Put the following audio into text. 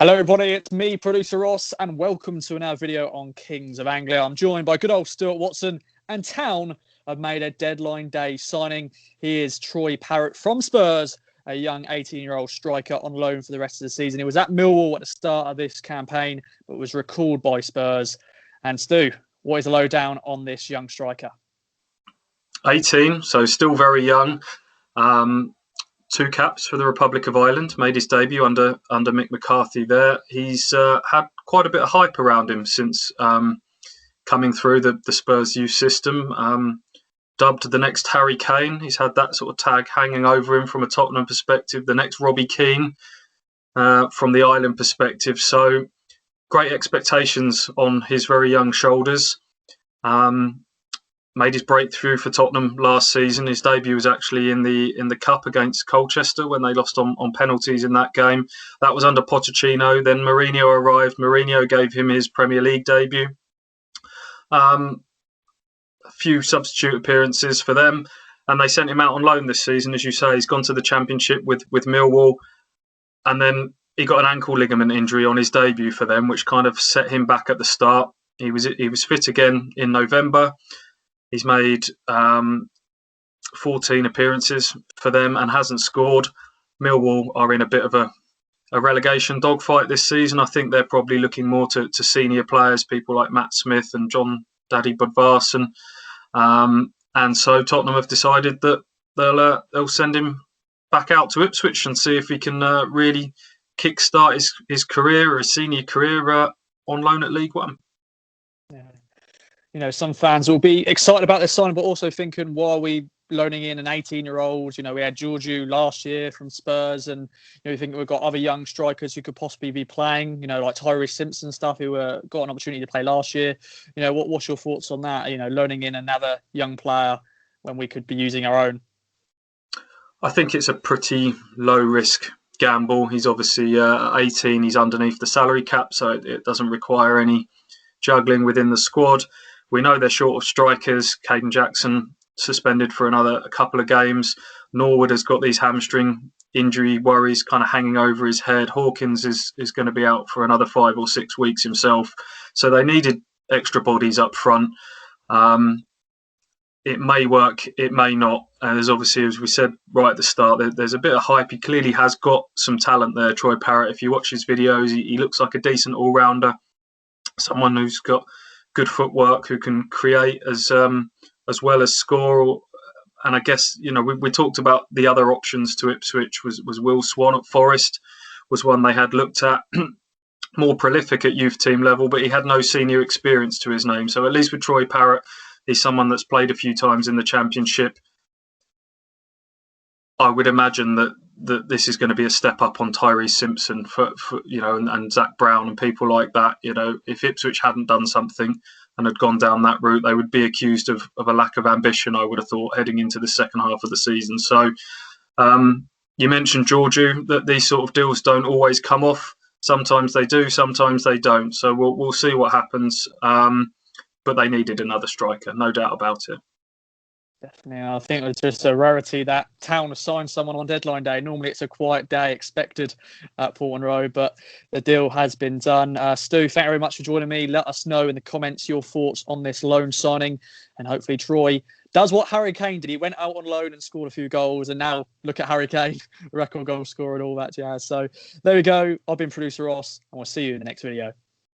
Hello everybody, it's me, producer Ross, and welcome to another video on Kings of Anglia. I'm joined by good old Stuart Watson, and Town have made a deadline day signing. He is Troy Parrott from Spurs, a young 18-year-old striker on loan for the rest of the season. He was at Millwall at the start of this campaign, but was recalled by Spurs. And Stu, what is the lowdown on this young striker? 18, so still very young. 2 caps for the Republic of Ireland, made his debut under Mick McCarthy there. He's had quite a bit of hype around him since coming through the Spurs youth system. Dubbed the next Harry Kane. He's had that sort of tag hanging over him from a Tottenham perspective. The next Robbie Keane from the Ireland perspective. So great expectations on his very young shoulders. Made his breakthrough for Tottenham last season. His debut was actually in the Cup against Colchester when they lost on penalties in that game. That was under Pochettino. Then Mourinho arrived. Mourinho gave him his Premier League debut. A few substitute appearances for them, and they sent him out on loan this season. As you say, he's gone to the Championship with Millwall, and then he got an ankle ligament injury on his debut for them, which kind of set him back at the start. He was fit again in November. He's made 14 appearances for them and hasn't scored. Millwall are in a bit of a relegation dogfight this season. I think they're probably looking more to senior players, people like Matt Smith and John Daddy Budvarsson. And so Tottenham have decided that they'll send him back out to Ipswich and see if he can really kickstart his career, or his senior career, on loan at League One. Yeah. You know, some fans will be excited about this signing, but also thinking, why are we loaning in an 18-year-old? You know, we had Georgiou last year from Spurs, and you think we've got other young strikers who could possibly be playing, you know, like Tyrese Simpson stuff, who got an opportunity to play last year. You know, what's your thoughts on that? You know, loaning in another young player when we could be using our own. I think it's a pretty low-risk gamble. He's obviously 18. He's underneath the salary cap, so it doesn't require any juggling within the squad. We know they're short of strikers. Caden Jackson suspended for a couple of games. Norwood has got these hamstring injury worries kind of hanging over his head. Hawkins is going to be out for another 5 or 6 weeks himself. So they needed extra bodies up front. It may work, it may not. There's obviously, as we said right at the start, there's a bit of hype. He clearly has got some talent there, Troy Parrott. If you watch his videos, he looks like a decent all-rounder. Someone who's got good footwork, who can create as well as score. And I guess, you know, we talked about the other options to Ipswich. Was Will Swan at Forest was one they had looked at. More prolific at youth team level, but he had no senior experience to his name. So at least with Troy Parrott, he's someone that's played a few times in the Championship. I would imagine that this is going to be a step up on Tyrese Simpson for you know, and Zach Brown and people like that. You know, if Ipswich hadn't done something and had gone down that route, they would be accused of a lack of ambition, I would have thought, heading into the second half of the season. So you mentioned Georgiou, that these sort of deals don't always come off. Sometimes they do, sometimes they don't. So we'll see what happens. But they needed another striker, no doubt about it. Definitely. I think it was just a rarity that Town has signed someone on deadline day. Normally it's a quiet day expected at Portman Road, but the deal has been done. Stu, thank you very much for joining me. Let us know in the comments your thoughts on this loan signing, and hopefully Troy does what Harry Kane did. He went out on loan and scored a few goals, and now look at Harry Kane, record goal scorer and all that jazz. So there we go. I've been producer Ross, and we'll see you in the next video.